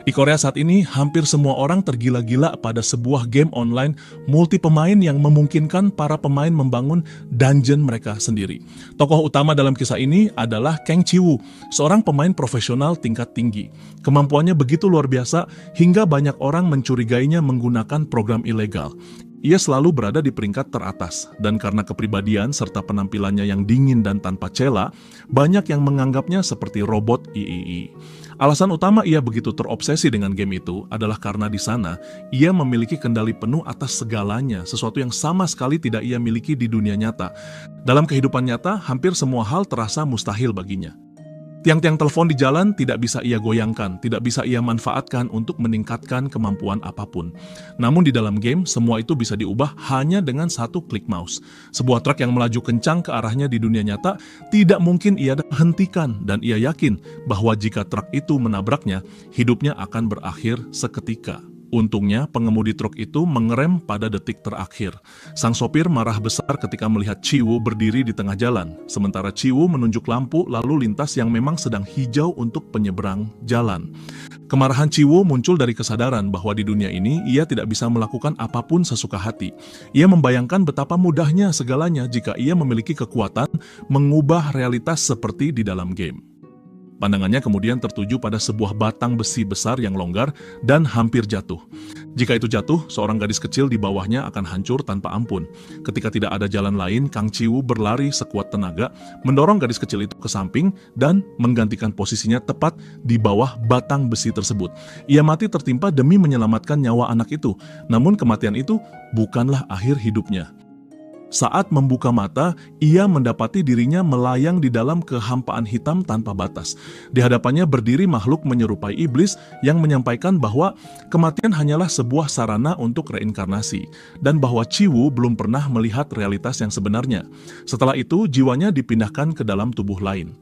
Di Korea saat ini, hampir semua orang tergila-gila pada sebuah game online multi pemain yang memungkinkan para pemain membangun dungeon mereka sendiri. Tokoh utama dalam kisah ini adalah Kang Ji-woo, seorang pemain profesional tingkat tinggi. Kemampuannya begitu luar biasa hingga banyak orang mencurigainya menggunakan program ilegal. Ia selalu berada di peringkat teratas, dan karena kepribadian serta penampilannya yang dingin dan tanpa cela, banyak yang menganggapnya seperti robot III. Alasan utama ia begitu terobsesi dengan game itu adalah karena di sana, ia memiliki kendali penuh atas segalanya, sesuatu yang sama sekali tidak ia miliki di dunia nyata. Dalam kehidupan nyata, hampir semua hal terasa mustahil baginya. Tiang-tiang telepon di jalan tidak bisa ia goyangkan, tidak bisa ia manfaatkan untuk meningkatkan kemampuan apapun. Namun di dalam game, semua itu bisa diubah hanya dengan satu klik mouse. Sebuah truk yang melaju kencang ke arahnya di dunia nyata tidak mungkin ia hentikan, dan ia yakin bahwa jika truk itu menabraknya, hidupnya akan berakhir seketika. Untungnya, pengemudi truk itu mengerem pada detik terakhir. Sang sopir marah besar ketika melihat Ji-woo berdiri di tengah jalan, sementara Ji-woo menunjuk lampu lalu lintas yang memang sedang hijau untuk penyeberang jalan. Kemarahan Ji-woo muncul dari kesadaran bahwa di dunia ini ia tidak bisa melakukan apapun sesuka hati. Ia membayangkan betapa mudahnya segalanya jika ia memiliki kekuatan mengubah realitas seperti di dalam game. Pandangannya kemudian tertuju pada sebuah batang besi besar yang longgar dan hampir jatuh. Jika itu jatuh, seorang gadis kecil di bawahnya akan hancur tanpa ampun. Ketika tidak ada jalan lain, Kang Ji-woo berlari sekuat tenaga, mendorong gadis kecil itu ke samping dan menggantikan posisinya tepat di bawah batang besi tersebut. Ia mati tertimpa demi menyelamatkan nyawa anak itu, namun kematian itu bukanlah akhir hidupnya. Saat membuka mata, ia mendapati dirinya melayang di dalam kehampaan hitam tanpa batas. Di hadapannya berdiri makhluk menyerupai iblis yang menyampaikan bahwa kematian hanyalah sebuah sarana untuk reinkarnasi, dan bahwa Ji-woo belum pernah melihat realitas yang sebenarnya. Setelah itu, jiwanya dipindahkan ke dalam tubuh lain.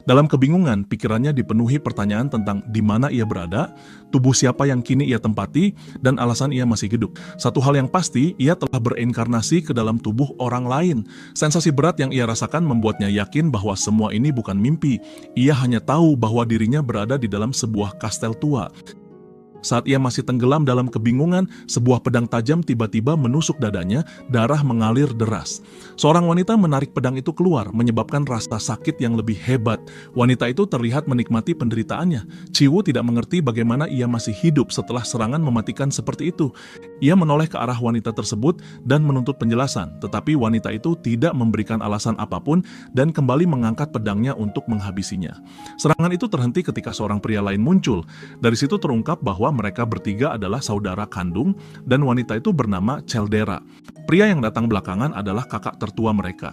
Dalam kebingungan, pikirannya dipenuhi pertanyaan tentang di mana ia berada, tubuh siapa yang kini ia tempati, dan alasan ia masih hidup. Satu hal yang pasti, ia telah berinkarnasi ke dalam tubuh orang lain. Sensasi berat yang ia rasakan membuatnya yakin bahwa semua ini bukan mimpi. Ia hanya tahu bahwa dirinya berada di dalam sebuah kastel tua. Saat ia masih tenggelam dalam kebingungan, sebuah pedang tajam tiba-tiba menusuk dadanya, darah mengalir deras. Seorang wanita menarik pedang itu keluar, menyebabkan rasa sakit yang lebih hebat. Wanita itu terlihat menikmati penderitaannya. Ji-woo tidak mengerti bagaimana ia masih hidup setelah serangan mematikan seperti itu. Ia menoleh ke arah wanita tersebut dan menuntut penjelasan, tetapi wanita itu tidak memberikan alasan apapun dan kembali mengangkat pedangnya untuk menghabisinya. Serangan itu terhenti ketika seorang pria lain muncul. Dari situ terungkap bahwa mereka bertiga adalah saudara kandung dan wanita itu bernama Chaldera. Pria yang datang belakangan adalah kakak tertua mereka.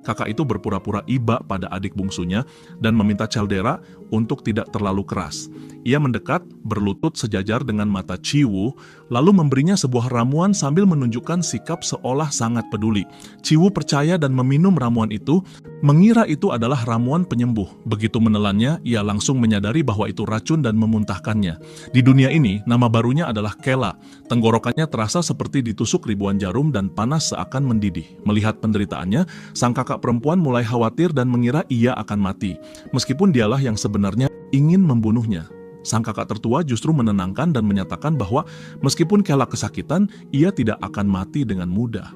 Kakak itu berpura-pura iba pada adik bungsunya dan meminta Chaldera untuk tidak terlalu keras. Ia mendekat, berlutut sejajar dengan mata Ji-woo, lalu memberinya sebuah ramuan sambil menunjukkan sikap seolah sangat peduli. Ji-woo percaya dan meminum ramuan itu, mengira itu adalah ramuan penyembuh. Begitu menelannya, ia langsung menyadari bahwa itu racun dan memuntahkannya. Di dunia ini, nama barunya adalah Kela. Tenggorokannya terasa seperti ditusuk ribuan jarum dan panas seakan mendidih. Melihat penderitaannya, sang kakak perempuan mulai khawatir dan mengira ia akan mati, meskipun dialah yang sebenarnya ingin membunuhnya. Sang kakak tertua justru menenangkan dan menyatakan bahwa meskipun Kela kesakitan, ia tidak akan mati dengan mudah.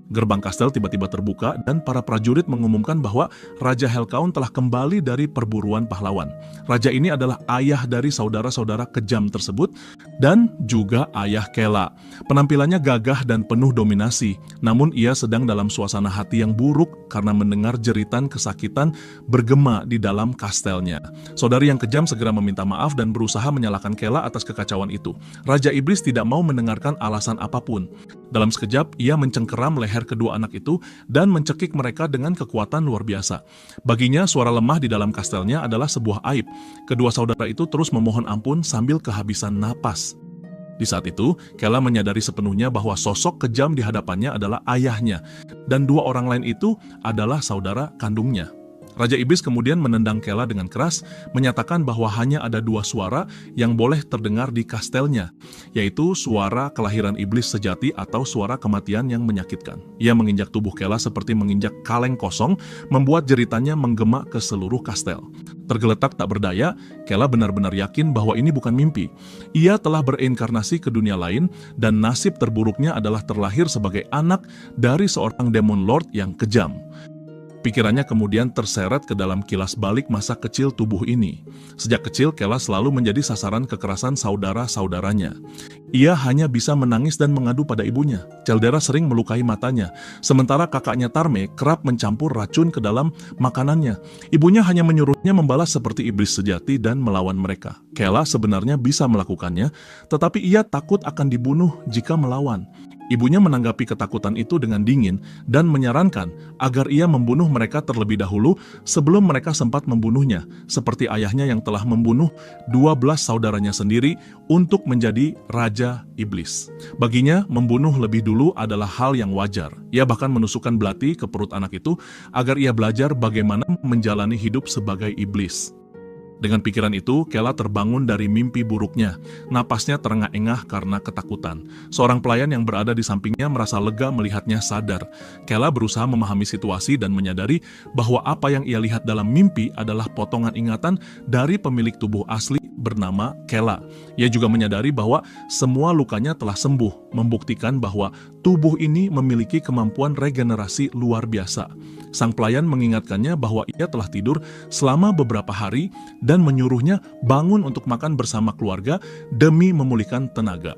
Gerbang kastel tiba-tiba terbuka dan para prajurit mengumumkan bahwa Raja Helkaun telah kembali dari perburuan pahlawan. Raja ini adalah ayah dari saudara-saudara kejam tersebut dan juga ayah Kela. Penampilannya gagah dan penuh dominasi, namun ia sedang dalam suasana hati yang buruk karena mendengar jeritan kesakitan bergema di dalam kastelnya. Saudari yang kejam segera meminta maaf dan berusaha menyalahkan Kela atas kekacauan itu. Raja Iblis tidak mau mendengarkan alasan apapun. Dalam sekejap, ia mencengkeram leher kedua anak itu dan mencekik mereka dengan kekuatan luar biasa. Baginya, suara lemah di dalam kastelnya adalah sebuah aib. Kedua saudara itu terus memohon ampun sambil kehabisan napas. Di saat itu, Kela menyadari sepenuhnya bahwa sosok kejam di hadapannya adalah ayahnya, dan dua orang lain itu adalah saudara kandungnya. Raja Iblis kemudian menendang Kela dengan keras, menyatakan bahwa hanya ada dua suara yang boleh terdengar di kastelnya, yaitu suara kelahiran iblis sejati atau suara kematian yang menyakitkan. Ia menginjak tubuh Kela seperti menginjak kaleng kosong, membuat jeritannya menggema ke seluruh kastel. Tergeletak tak berdaya, Kela benar-benar yakin bahwa ini bukan mimpi. Ia telah bereinkarnasi ke dunia lain dan nasib terburuknya adalah terlahir sebagai anak dari seorang demon lord yang kejam. Pikirannya kemudian terseret ke dalam kilas balik masa kecil tubuh ini. Sejak kecil, Kela selalu menjadi sasaran kekerasan saudara-saudaranya. Ia hanya bisa menangis dan mengadu pada ibunya. Caldera sering melukai matanya, sementara kakaknya Tarme kerap mencampur racun ke dalam makanannya. Ibunya hanya menyuruhnya membalas seperti iblis sejati dan melawan mereka. Kela sebenarnya bisa melakukannya, tetapi ia takut akan dibunuh jika melawan. Ibunya menanggapi ketakutan itu dengan dingin dan menyarankan agar ia membunuh mereka terlebih dahulu sebelum mereka sempat membunuhnya, seperti ayahnya yang telah membunuh 12 saudaranya sendiri untuk menjadi Raja Iblis. Baginya, membunuh lebih dulu adalah hal yang wajar. Ia bahkan menusukkan belati ke perut anak itu agar ia belajar bagaimana menjalani hidup sebagai iblis. Dengan pikiran itu, Kela terbangun dari mimpi buruknya. Napasnya terengah-engah karena ketakutan. Seorang pelayan yang berada di sampingnya merasa lega melihatnya sadar. Kela berusaha memahami situasi dan menyadari bahwa apa yang ia lihat dalam mimpi adalah potongan ingatan dari pemilik tubuh asli bernama Kela. Ia juga menyadari bahwa semua lukanya telah sembuh, membuktikan bahwa tubuh ini memiliki kemampuan regenerasi luar biasa. Sang pelayan mengingatkannya bahwa ia telah tidur selama beberapa hari dan menyuruhnya bangun untuk makan bersama keluarga demi memulihkan tenaga.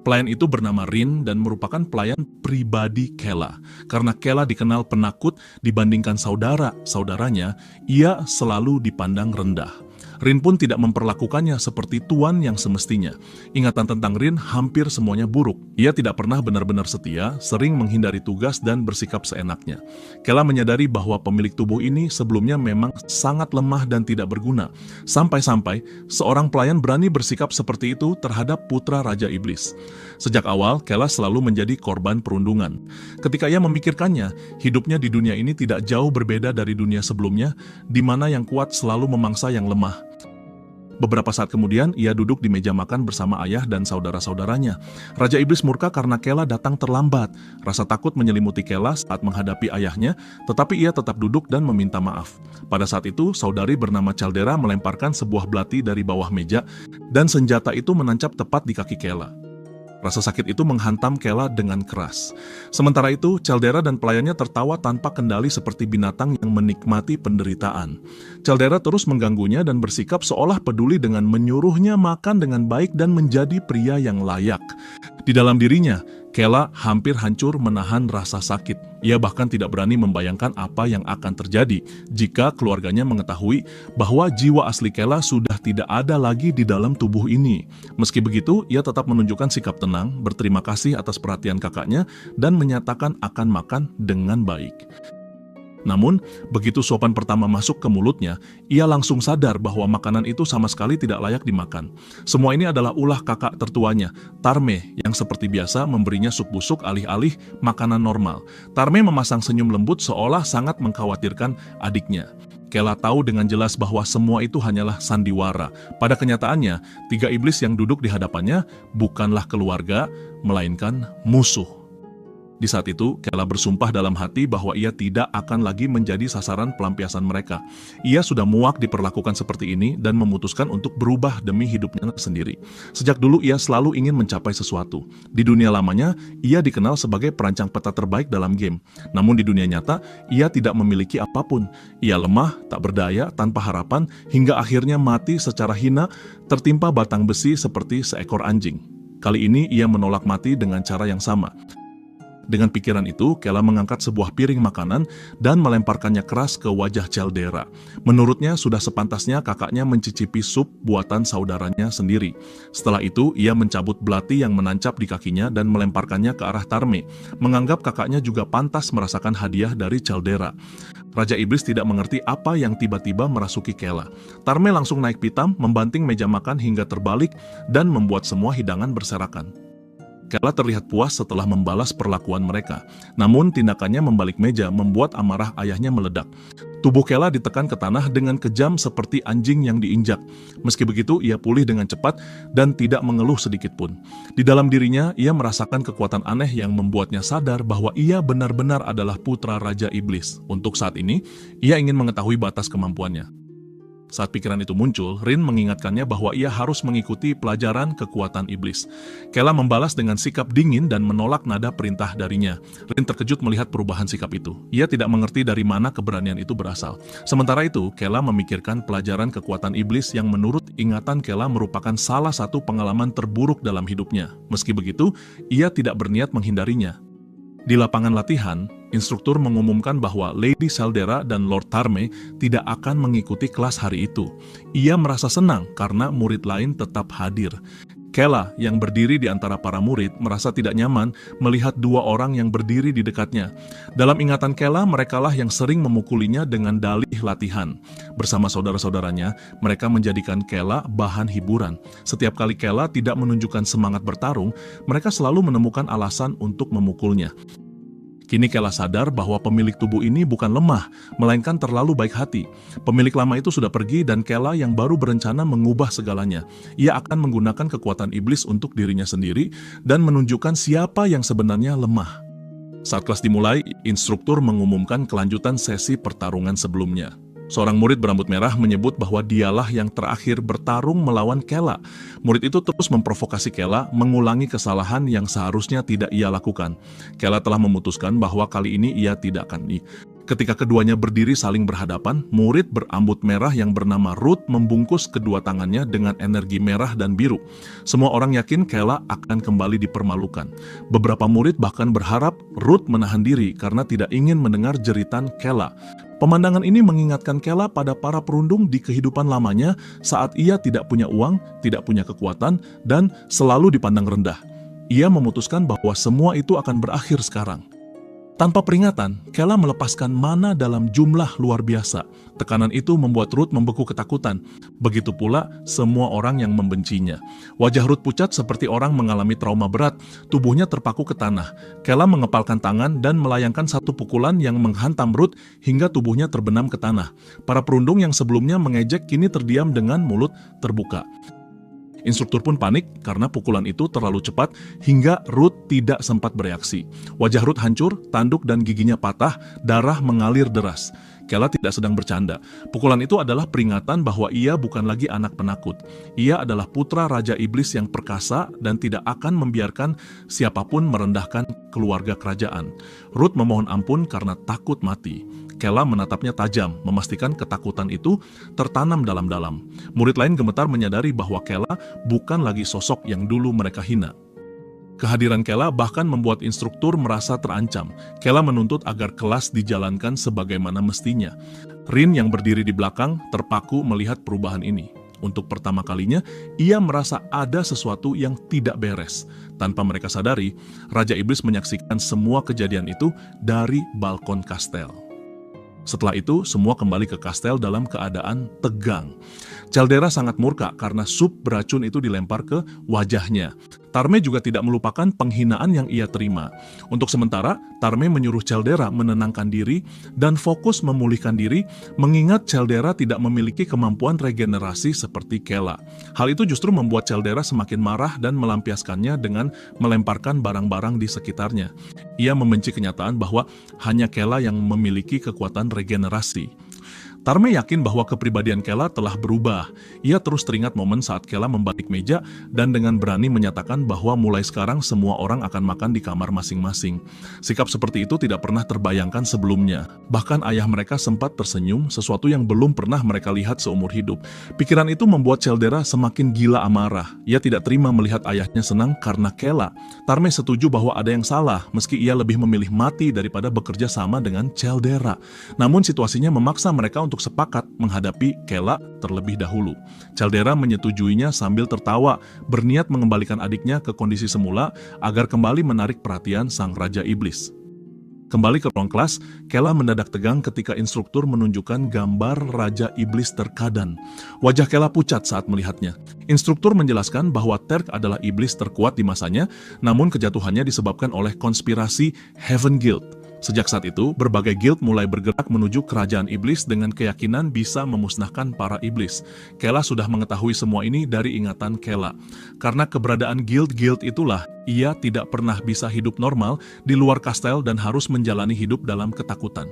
Pelayan itu bernama Rin dan merupakan pelayan pribadi Kela. Karena Kela dikenal penakut dibandingkan saudara-saudaranya, ia selalu dipandang rendah. Rin pun tidak memperlakukannya seperti tuan yang semestinya. Ingatan tentang Rin hampir semuanya buruk. Ia tidak pernah benar-benar setia, sering menghindari tugas dan bersikap seenaknya. Kela menyadari bahwa pemilik tubuh ini sebelumnya memang sangat lemah dan tidak berguna. Sampai-sampai seorang pelayan berani bersikap seperti itu terhadap putra Raja Iblis. Sejak awal, Kela selalu menjadi korban perundungan. Ketika ia memikirkannya, hidupnya di dunia ini tidak jauh berbeda dari dunia sebelumnya, di mana yang kuat selalu memangsa yang lemah. Beberapa saat kemudian, ia duduk di meja makan bersama ayah dan saudara-saudaranya. Raja Iblis murka karena Kela datang terlambat. Rasa takut menyelimuti Kela saat menghadapi ayahnya, tetapi ia tetap duduk dan meminta maaf. Pada saat itu, saudari bernama Caldera melemparkan sebuah belati dari bawah meja, dan senjata itu menancap tepat di kaki Kela. Rasa sakit itu menghantam Kela dengan keras. Sementara itu, Caldera dan pelayannya tertawa tanpa kendali seperti binatang yang menikmati penderitaan. Caldera terus mengganggunya dan bersikap seolah peduli dengan menyuruhnya makan dengan baik dan menjadi pria yang layak. Di dalam dirinya, Kela hampir hancur menahan rasa sakit. Ia bahkan tidak berani membayangkan apa yang akan terjadi jika keluarganya mengetahui bahwa jiwa asli Kela sudah tidak ada lagi di dalam tubuh ini. Meski begitu, ia tetap menunjukkan sikap tenang, berterima kasih atas perhatian kakaknya, dan menyatakan akan makan dengan baik. Namun, begitu suapan pertama masuk ke mulutnya, ia langsung sadar bahwa makanan itu sama sekali tidak layak dimakan. Semua ini adalah ulah kakak tertuanya, Tarme, yang seperti biasa memberinya sup busuk alih-alih makanan normal. Tarme memasang senyum lembut seolah sangat mengkhawatirkan adiknya. Kela tahu dengan jelas bahwa semua itu hanyalah sandiwara. Pada kenyataannya, 3 iblis yang duduk di hadapannya bukanlah keluarga, melainkan musuh. Di saat itu, Kela bersumpah dalam hati bahwa ia tidak akan lagi menjadi sasaran pelampiasan mereka. Ia sudah muak diperlakukan seperti ini dan memutuskan untuk berubah demi hidupnya sendiri. Sejak dulu ia selalu ingin mencapai sesuatu. Di dunia lamanya, ia dikenal sebagai perancang peta terbaik dalam game. Namun di dunia nyata, ia tidak memiliki apapun. Ia lemah, tak berdaya, tanpa harapan, hingga akhirnya mati secara hina, tertimpa batang besi seperti seekor anjing. Kali ini ia menolak mati dengan cara yang sama. Dengan pikiran itu, Kela mengangkat sebuah piring makanan dan melemparkannya keras ke wajah Caldera. Menurutnya, sudah sepantasnya kakaknya mencicipi sup buatan saudaranya sendiri. Setelah itu, ia mencabut belati yang menancap di kakinya dan melemparkannya ke arah Tarme, menganggap kakaknya juga pantas merasakan hadiah dari Caldera. Raja Iblis tidak mengerti apa yang tiba-tiba merasuki Kela. Tarme langsung naik pitam, membanting meja makan hingga terbalik, dan membuat semua hidangan berserakan. Kela terlihat puas setelah membalas perlakuan mereka. Namun tindakannya membalik meja membuat amarah ayahnya meledak. Tubuh Kela ditekan ke tanah dengan kejam seperti anjing yang diinjak. Meski begitu, ia pulih dengan cepat dan tidak mengeluh sedikit pun. Di dalam dirinya, ia merasakan kekuatan aneh yang membuatnya sadar bahwa ia benar-benar adalah putra Raja Iblis. Untuk saat ini, ia ingin mengetahui batas kemampuannya. Saat pikiran itu muncul, Rin mengingatkannya bahwa ia harus mengikuti pelajaran kekuatan iblis. Kela membalas dengan sikap dingin dan menolak nada perintah darinya. Rin terkejut melihat perubahan sikap itu. Ia tidak mengerti dari mana keberanian itu berasal. Sementara itu, Kela memikirkan pelajaran kekuatan iblis yang menurut ingatan Kela merupakan salah satu pengalaman terburuk dalam hidupnya. Meski begitu, ia tidak berniat menghindarinya. Di lapangan latihan, instruktur mengumumkan bahwa Lady Caldera dan Lord Tarme tidak akan mengikuti kelas hari itu. Ia merasa senang karena murid lain tetap hadir. Kela yang berdiri di antara para murid merasa tidak nyaman melihat dua orang yang berdiri di dekatnya. Dalam ingatan Kela, merekalah yang sering memukulinya dengan dalih latihan. Bersama saudara-saudaranya, mereka menjadikan Kela bahan hiburan. Setiap kali Kela tidak menunjukkan semangat bertarung, mereka selalu menemukan alasan untuk memukulnya. Kini Kela sadar bahwa pemilik tubuh ini bukan lemah, melainkan terlalu baik hati. Pemilik lama itu sudah pergi dan Kela yang baru berencana mengubah segalanya. Ia akan menggunakan kekuatan iblis untuk dirinya sendiri dan menunjukkan siapa yang sebenarnya lemah. Saat kelas dimulai, instruktur mengumumkan kelanjutan sesi pertarungan sebelumnya. Seorang murid berambut merah menyebut bahwa dialah yang terakhir bertarung melawan Kela. Murid itu terus memprovokasi Kela mengulangi kesalahan yang seharusnya tidak ia lakukan. Kela telah memutuskan bahwa kali ini ia tidak akan. Ketika keduanya berdiri saling berhadapan, murid berambut merah yang bernama Ruth membungkus kedua tangannya dengan energi merah dan biru. Semua orang yakin Kela akan kembali dipermalukan. Beberapa murid bahkan berharap Ruth menahan diri karena tidak ingin mendengar jeritan Kela. Pemandangan ini mengingatkan Kela pada para perundung di kehidupan lamanya saat ia tidak punya uang, tidak punya kekuatan, dan selalu dipandang rendah. Ia memutuskan bahwa semua itu akan berakhir sekarang. Tanpa peringatan, Kela melepaskan mana dalam jumlah luar biasa. Tekanan itu membuat Ruth membeku ketakutan. Begitu pula semua orang yang membencinya. Wajah Ruth pucat seperti orang mengalami trauma berat. Tubuhnya terpaku ke tanah. Kela mengepalkan tangan dan melayangkan satu pukulan yang menghantam Ruth hingga tubuhnya terbenam ke tanah. Para perundung yang sebelumnya mengejek kini terdiam dengan mulut terbuka. Instruktur pun panik karena pukulan itu terlalu cepat hingga Ruth tidak sempat bereaksi. Wajah Ruth hancur, tanduk dan giginya patah, darah mengalir deras. Kela tidak sedang bercanda. Pukulan itu adalah peringatan bahwa ia bukan lagi anak penakut. Ia adalah putra Raja Iblis yang perkasa dan tidak akan membiarkan siapapun merendahkan keluarga kerajaan. Ruth memohon ampun karena takut mati. Kela menatapnya tajam, memastikan ketakutan itu tertanam dalam-dalam. Murid lain gemetar menyadari bahwa Kela bukan lagi sosok yang dulu mereka hina. Kehadiran Kela bahkan membuat instruktur merasa terancam. Kela menuntut agar kelas dijalankan sebagaimana mestinya. Rin yang berdiri di belakang terpaku melihat perubahan ini. Untuk pertama kalinya, ia merasa ada sesuatu yang tidak beres. Tanpa mereka sadari, Raja Iblis menyaksikan semua kejadian itu dari balkon kastel. Setelah itu, semua kembali ke kastel dalam keadaan tegang. Caldera sangat murka karena sup beracun itu dilempar ke wajahnya. Tarme juga tidak melupakan penghinaan yang ia terima. Untuk sementara, Tarme menyuruh Caldera menenangkan diri dan fokus memulihkan diri, mengingat Caldera tidak memiliki kemampuan regenerasi seperti Kela. Hal itu justru membuat Caldera semakin marah dan melampiaskannya dengan melemparkan barang-barang di sekitarnya. Ia membenci kenyataan bahwa hanya Kela yang memiliki kekuatan regenerasi. Tarme yakin bahwa kepribadian Kela telah berubah. Ia terus teringat momen saat Kela membalik meja dan dengan berani menyatakan bahwa mulai sekarang semua orang akan makan di kamar masing-masing. Sikap seperti itu tidak pernah terbayangkan sebelumnya. Bahkan ayah mereka sempat tersenyum, sesuatu yang belum pernah mereka lihat seumur hidup. Pikiran itu membuat Caldera semakin gila amarah. Ia tidak terima melihat ayahnya senang karena Kela. Tarme setuju bahwa ada yang salah, meski ia lebih memilih mati daripada bekerja sama dengan Caldera. Namun situasinya memaksa mereka untuk sepakat menghadapi Kela terlebih dahulu. Caldera menyetujuinya sambil tertawa, berniat mengembalikan adiknya ke kondisi semula agar kembali menarik perhatian sang Raja Iblis. Kembali ke ruang kelas, Kela mendadak tegang ketika instruktur menunjukkan gambar Raja Iblis Terkadang. Wajah Kela pucat saat melihatnya. Instruktur menjelaskan bahwa Terk adalah iblis terkuat di masanya, namun kejatuhannya disebabkan oleh konspirasi Heaven Guild. Sejak saat itu, berbagai guild mulai bergerak menuju kerajaan iblis dengan keyakinan bisa memusnahkan para iblis. Kela sudah mengetahui semua ini dari ingatan Kela. Karena keberadaan guild-guild itulah, ia tidak pernah bisa hidup normal di luar kastel dan harus menjalani hidup dalam ketakutan.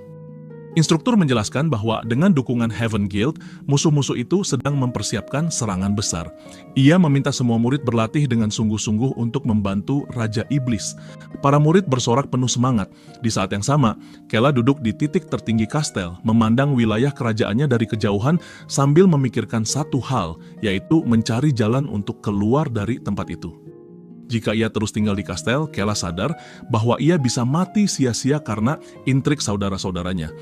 Instruktur menjelaskan bahwa dengan dukungan Heaven Guild, musuh-musuh itu sedang mempersiapkan serangan besar. Ia meminta semua murid berlatih dengan sungguh-sungguh untuk membantu Raja Iblis. Para murid bersorak penuh semangat. Di saat yang sama, Kela duduk di titik tertinggi kastel, memandang wilayah kerajaannya dari kejauhan sambil memikirkan satu hal, yaitu mencari jalan untuk keluar dari tempat itu. Jika ia terus tinggal di kastel, Kela sadar bahwa ia bisa mati sia-sia karena intrik saudara-saudaranya.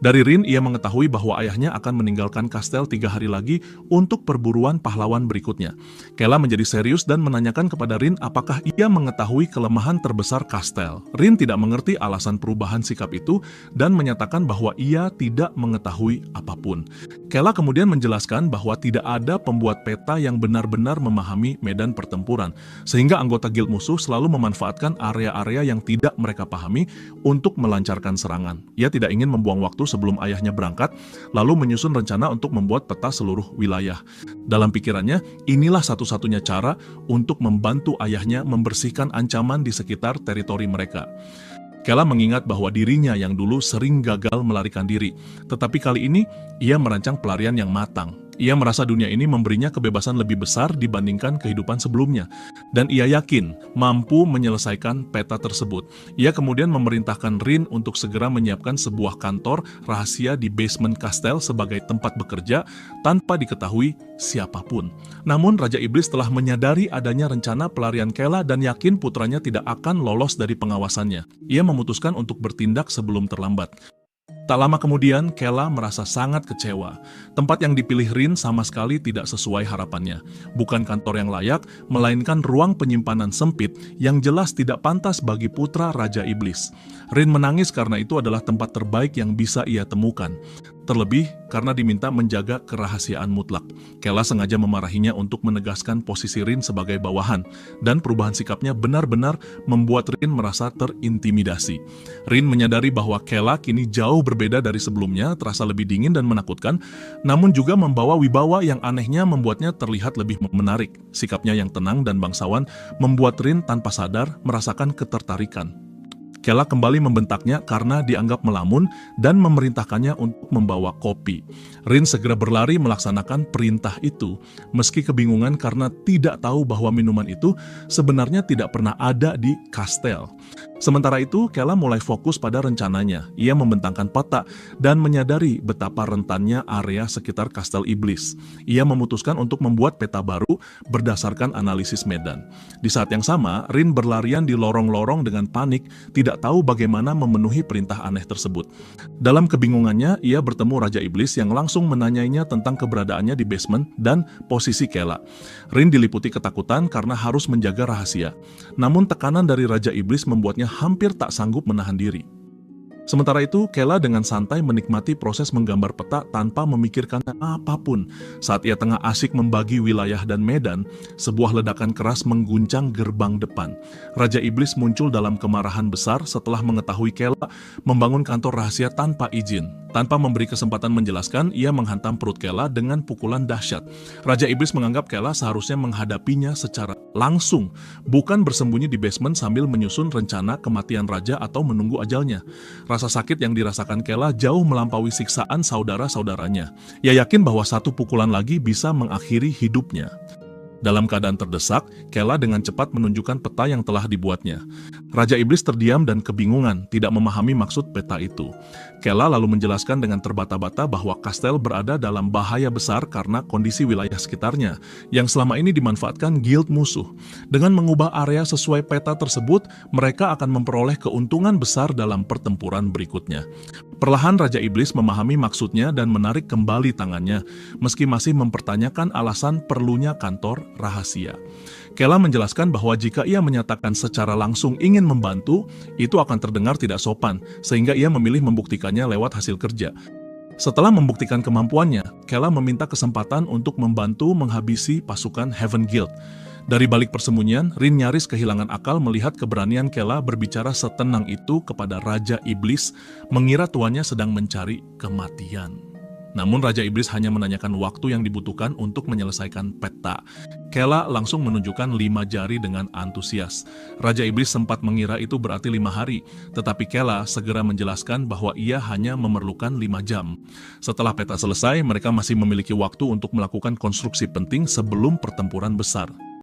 Dari Rin, ia mengetahui bahwa ayahnya akan meninggalkan kastel 3 hari lagi untuk perburuan pahlawan berikutnya. Kela menjadi serius dan menanyakan kepada Rin apakah ia mengetahui kelemahan terbesar kastel. Rin tidak mengerti alasan perubahan sikap itu dan menyatakan bahwa ia tidak mengetahui apapun. Kela kemudian menjelaskan bahwa tidak ada pembuat peta yang benar-benar memahami medan pertempuran, sehingga anggota guild musuh selalu memanfaatkan area-area yang tidak mereka pahami untuk melancarkan serangan. Ia tidak ingin membuang waktu sebelum ayahnya berangkat, lalu menyusun rencana untuk membuat peta seluruh wilayah. Dalam pikirannya, inilah satu-satunya cara untuk membantu ayahnya membersihkan ancaman di sekitar teritori mereka. Kela mengingat bahwa dirinya yang dulu sering gagal melarikan diri, tetapi kali ini ia merancang pelarian yang matang. Ia merasa dunia ini memberinya kebebasan lebih besar dibandingkan kehidupan sebelumnya, dan ia yakin mampu menyelesaikan peta tersebut. Ia kemudian memerintahkan Rin untuk segera menyiapkan sebuah kantor rahasia di basement kastel sebagai tempat bekerja tanpa diketahui siapapun. Namun Raja Iblis telah menyadari adanya rencana pelarian Kela dan yakin putranya tidak akan lolos dari pengawasannya. Ia memutuskan untuk bertindak sebelum terlambat. Tak lama kemudian, Kela merasa sangat kecewa. Tempat yang dipilih Rin sama sekali tidak sesuai harapannya. Bukan kantor yang layak, melainkan ruang penyimpanan sempit yang jelas tidak pantas bagi putra Raja Iblis. Rin menangis karena itu adalah tempat terbaik yang bisa ia temukan. Terlebih karena diminta menjaga kerahasiaan mutlak. Kela sengaja memarahinya untuk menegaskan posisi Rin sebagai bawahan, dan perubahan sikapnya benar-benar membuat Rin merasa terintimidasi. Rin menyadari bahwa Kela kini jauh berbeda dari sebelumnya, terasa lebih dingin dan menakutkan, namun juga membawa wibawa yang anehnya membuatnya terlihat lebih menarik. Sikapnya yang tenang dan bangsawan membuat Rin tanpa sadar merasakan ketertarikan. Kela kembali membentaknya karena dianggap melamun dan memerintahkannya untuk membawa kopi. Rin segera berlari melaksanakan perintah itu, meski kebingungan karena tidak tahu bahwa minuman itu sebenarnya tidak pernah ada di kastel. Sementara itu, Kela mulai fokus pada rencananya. Ia membentangkan peta dan menyadari betapa rentannya area sekitar kastel iblis. Ia memutuskan untuk membuat peta baru berdasarkan analisis medan. Di saat yang sama, Rin berlarian di lorong-lorong dengan panik, tidak tahu bagaimana memenuhi perintah aneh tersebut. Dalam kebingungannya, ia bertemu Raja Iblis yang langsung menanyainya tentang keberadaannya di basement dan posisi Kela. Rin diliputi ketakutan karena harus menjaga rahasia. Namun tekanan dari Raja Iblis membuatnya hampir tak sanggup menahan diri. Sementara itu, Kela dengan santai menikmati proses menggambar peta tanpa memikirkan apapun. Saat ia tengah asik membagi wilayah dan medan, sebuah ledakan keras mengguncang gerbang depan. Raja Iblis muncul dalam kemarahan besar setelah mengetahui Kela membangun kantor rahasia tanpa izin. Tanpa memberi kesempatan menjelaskan, ia menghantam perut Kela dengan pukulan dahsyat. Raja Iblis menganggap Kela seharusnya menghadapinya secara langsung, bukan bersembunyi di basement sambil menyusun rencana kematian raja atau menunggu ajalnya. Rasa sakit yang dirasakan Kela jauh melampaui siksaan saudara-saudaranya. Ia yakin bahwa satu pukulan lagi bisa mengakhiri hidupnya. Dalam keadaan terdesak, Kela dengan cepat menunjukkan peta yang telah dibuatnya. Raja Iblis terdiam dan kebingungan, tidak memahami maksud peta itu. Kela lalu menjelaskan dengan terbata-bata bahwa kastel berada dalam bahaya besar karena kondisi wilayah sekitarnya, yang selama ini dimanfaatkan guild musuh. Dengan mengubah area sesuai peta tersebut, mereka akan memperoleh keuntungan besar dalam pertempuran berikutnya. Perlahan Raja Iblis memahami maksudnya dan menarik kembali tangannya, meski masih mempertanyakan alasan perlunya kantor rahasia. Kela menjelaskan bahwa jika ia menyatakan secara langsung ingin membantu, itu akan terdengar tidak sopan, sehingga ia memilih membuktikannya lewat hasil kerja. Setelah membuktikan kemampuannya, Kela meminta kesempatan untuk membantu menghabisi pasukan Heaven Guild. Dari balik persembunyian, Rin nyaris kehilangan akal melihat keberanian Kela berbicara setenang itu kepada Raja Iblis, mengira tuannya sedang mencari kematian. Namun Raja Iblis hanya menanyakan waktu yang dibutuhkan untuk menyelesaikan peta. Kela langsung menunjukkan 5 jari dengan antusias. Raja Iblis sempat mengira itu berarti 5 hari, tetapi Kela segera menjelaskan bahwa ia hanya memerlukan 5 jam. Setelah peta selesai, mereka masih memiliki waktu untuk melakukan konstruksi penting sebelum pertempuran besar.